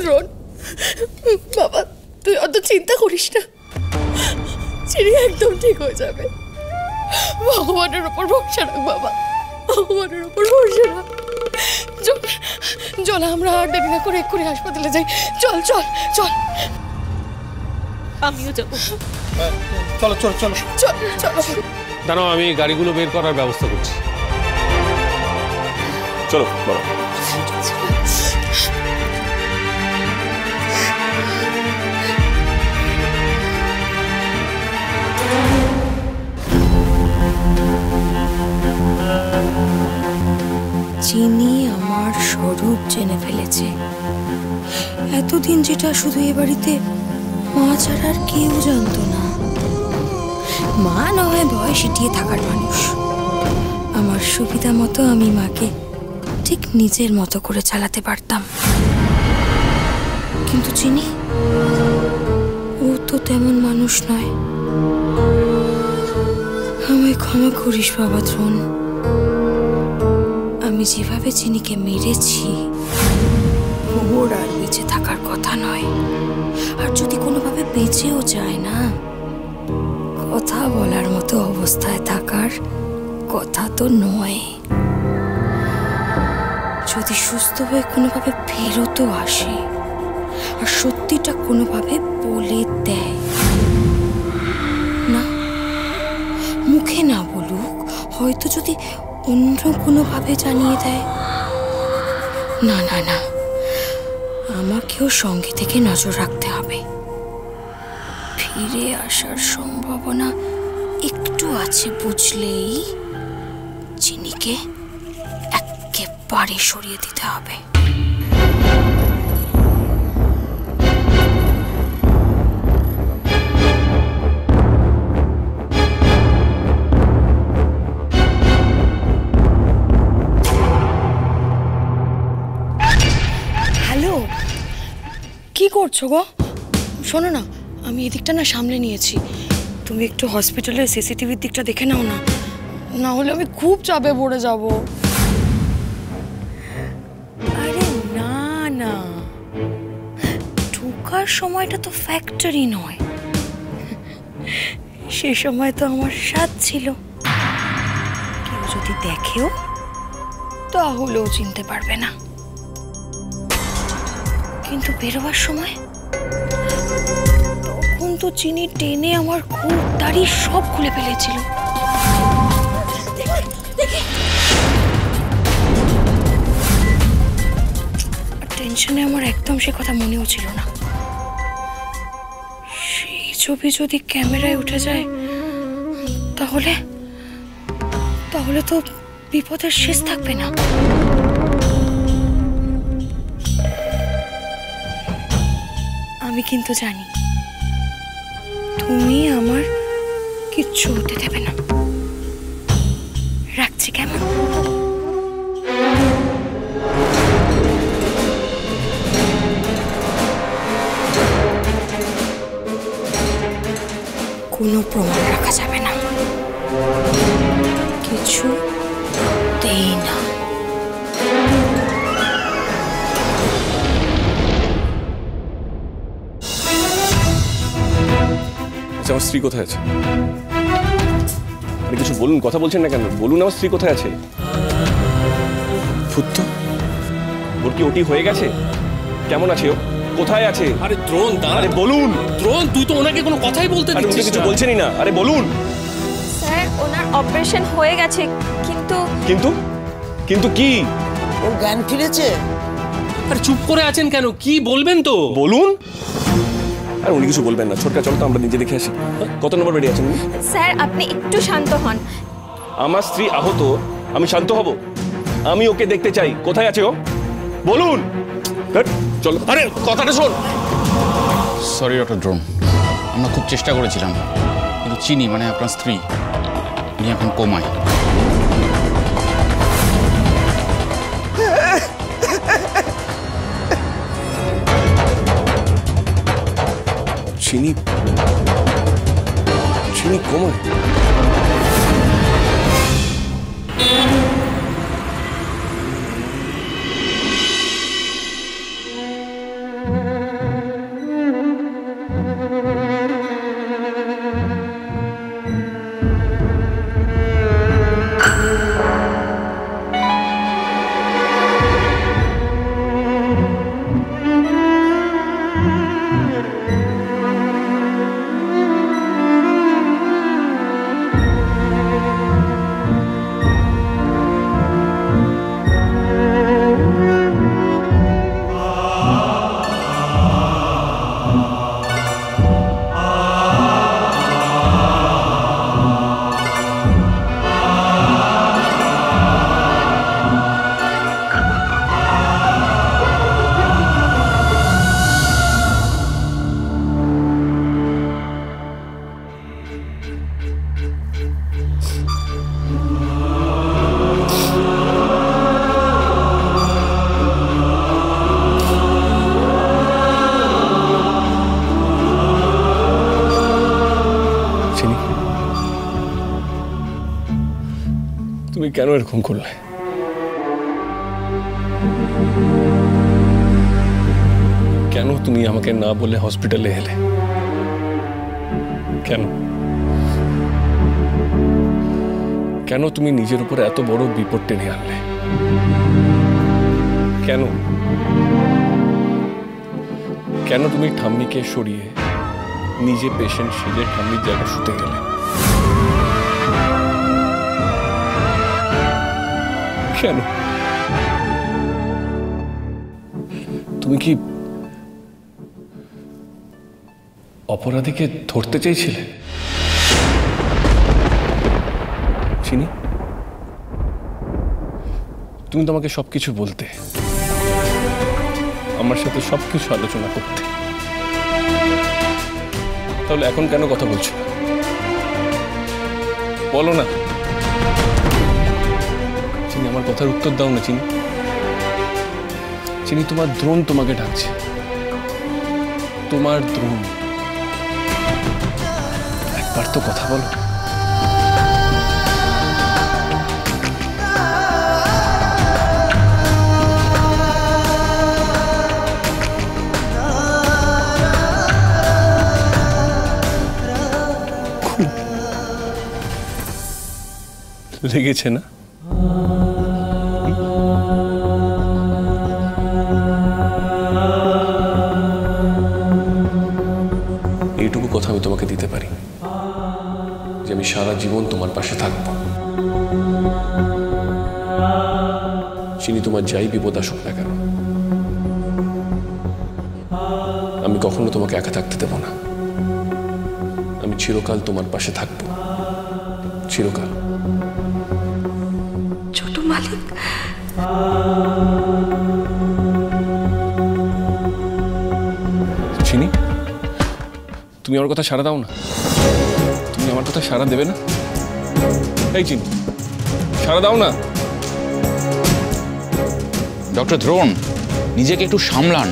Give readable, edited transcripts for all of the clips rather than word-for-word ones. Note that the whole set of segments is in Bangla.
দ্রোণ বাবা, তুই অত চিন্তা করিস না, চিনি একদম ঠিক হয়ে যাবে। ভগবানের উপর ভরসা রাখ বাবা, ভগবানের উপর ভরসা রাখ। চল আমরা আর দেরি না করে এক্ষুনি হাসপাতালে যাই। চল চল চল। আমিও যাবো। চলো চলো চলো চল চলো। দাঁড়াও, আমি গাড়িগুলো বের করার ব্যবস্থা করছি। চলো বাবা। চিনি আমার স্বরূপ জেনে ফেলেছে। এতদিন যেটা শুধু এ বাড়িতে মা ছাড়া আর কেউ জানতো না। মা নয় ভয় সিটিয়ে থাকার মানুষ। আমার সুবিধা মতো আমি মাকে ঠিক নিজের মতো করে চালাতে পারতাম, কিন্তু চিনি ও তো তেমন মানুষ নয়। আমায় ক্ষমা করিস বাবা দ্রোণ। আমি যেভাবে চিনিকে মেরেছি ওর আর বেঁচে থাকার কথা নয়। আর যদি কোনোভাবে বেঁচেও যায় না, কথা বলার মতো অবস্থায় থাকার কথা তো নয়। যদি সুস্থ হয়ে কোনোভাবে ফেরতও আসে আর সত্যিটা কোনোভাবে বলে দেয়, না মুখে না বলুক, হয়তো যদি অন্য কোনোভাবে জানিয়ে দেয়, না না না, আমাকেও সঙ্গে থেকে নজর রাখতে হবে। ফিরে আসার সম্ভাবনা একটু আছে বুঝলেই চিনিকে একেবারে সরিয়ে দিতে হবে। হ্যালো, কি করছো গো? শোনো না, আমি এদিকটা না সামলে নিয়েছি, তুমি একটু হসপিটালের সিসিটিভির দিকটা দেখে নাও না, না হলে আমি খুব চাপে পড়ে যাব। আরে না না, ঢোকার সময়টা তো ফ্যাক্টরি নয়, সে সময় তো আমার সাথ ছিল। কেউ যদি দেখেও তাহলেও চিনতে পারবে না, কিন্তু বেরোবার সময় তখন তো চিনি টেনে আমার খুব দাড়ি সব খুলে ফেলেছিল। টেনশনে আমার একদম সে কথা মনেও ছিল না। সেই ছবি যদি ক্যামেরায় উঠে যায় তাহলে তাহলে তো বিপদের শেষ থাকবে না। আমি কিন্তু জানি তুমি আমার কিচ্ছু হতে দেবে না। রাখছি কেমন? কোনো প্রমাণ রাখা যাবে না, কিছু দেই না। আমার স্ত্রী কোথায় আছে? আরে কিছু বলুন, কথা বলছেন না কেন? বলুন আমার স্ত্রী কোথায় আছে? ফুট, ওর কি ওটি হয়ে গেছে? কেমন আছে ও? কোথায় আছে? আরে দ্রোণ, আরে বলুন। দ্রোণ, তুই তো ওনাকে কোনো কথাই বলতে দিচ্ছিস না। কিছু বলছেনই না, আরে বলুন। স্যার, ওনার অপারেশন হয়ে গেছে, কিন্তু কিন্তু কিন্তু কি? ওর জ্ঞান ফিরেছে। আরে চুপ করে আছেন কেন? কি বলবেন তো বলুন। আর উনি কিছু বলবেন না। ছোটকা, চল তো আমরা নিজে দেখে আসি। কত নম্বর বেডে আছেন উনি? স্যার, আপনি একটু শান্ত হন। আমার স্ত্রী আহত, আমি শান্ত হব? আমি ওকে দেখতে চাই। কোথায় আছে ও? বলুন। চলো। আরে কথাটা শোন। সরি ডক্টর দ্রোণ, আমরা খুব চেষ্টা করেছিলাম, কিন্তু চিনি মানে আপনার স্ত্রী উনি এখন কোমায়। চিনি চিনি কোমায়? কেন এরকম করলে? কেন তুমি আমাকে না বলে হসপিটালে এলে? কেন কেন তুমি নিজের উপর এত বড় বিপদ টেনে আনলে? কেন কেন তুমি ঠাম্মিকে সরিয়ে নিজে পেশেন্ট সেজে ঠাম্মির জায়গায় শুতে গেলে? কেন? তুমি কি অপরাধীকে ধরতে চাইছিলে? চিনি, তুমি তো আমাকে সবকিছু বলতে, আমার সাথে সবকিছু আলোচনা করতে, তাহলে এখন কেন কথা বলছো? বলো না। চিনি, আমার কথার উত্তর দাও না। চিনি, চিনি, তোমার দ্রোণ তোমাকে ডাকছে। তোমার দ্রোণ, একবার তো কথা বলো। লেগেছে না? এইটুকু কথা আমি তোমাকে দিতে পারি যে আমি সারা জীবন তোমার পাশে থাকবো। চিনি, তোমার যাই বিপদ আসুক না কেন, আমি কখনো তোমাকে একা থাকতে দেব না। আমি চিরকাল তোমার পাশে থাকবো, চিরকাল। ছোট মালিক, চিনি, তুমি আমার কথা সাড়া দাও না। তুমি আমার কথা সাড়া দেবে না? এই চিনি, সাড়া দাও না। ডক্টর দ্রোণ, নিজেকে একটু সামলান।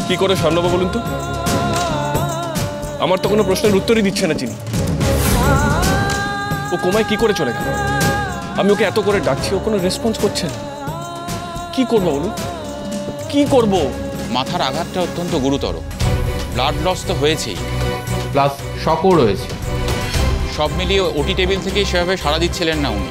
কি করে সামলাবো বলুন তো? আমার তো কোনো প্রশ্নের উত্তরই দিচ্ছে না চিনি। ও কোমায় কি করে চলে গেল? আমি ওকে এত করে ডাকছি, ও কোনো রেসপন্স করছে না। কি করবো বলুন, কি করব? মাথার আঘাতটা অত্যন্ত গুরুতর, ব্লাড লস তো হয়েছেই, প্লাস শকও রয়েছে। সব মিলিয়ে ওটি টেবিল থেকেই সেভাবে সাড়া দিচ্ছিলেন না উনি,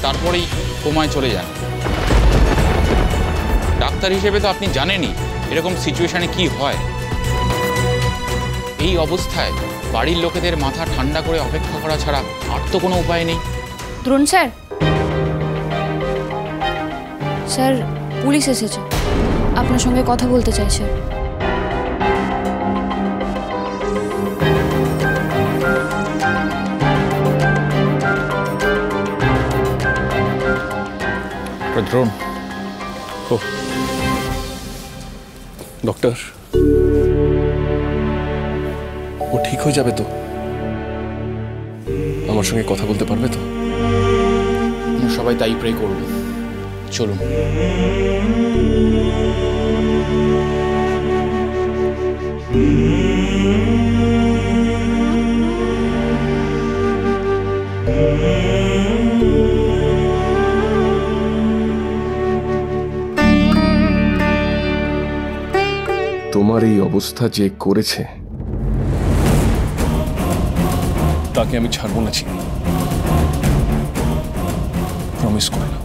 তারপরেই কোমায় চলে যান। ডাক্তার হিসেবে তো আপনি জানেনই এরকম সিচুয়েশনে কি হয়। এই অবস্থায় বাড়ির লোকেদের মাথা ঠান্ডা করে অপেক্ষা করা ছাড়া আর তো কোনো উপায় নেই। দ্রোণ স্যার, স্যার পুলিশ এসেছে, আপনার সঙ্গে কথা বলতে চাইছে। দ্রোণ, ও ডক্টর, ও ঠিক হয়ে যাবে তো? আমার সঙ্গে কথা বলতে পারবে তো? আমরা সবাই তাই প্রে করব। চলুন। তোমার এই অবস্থা যে করেছে তাকে আমি ছাড়বো না চিনি, প্রমিস করলাম।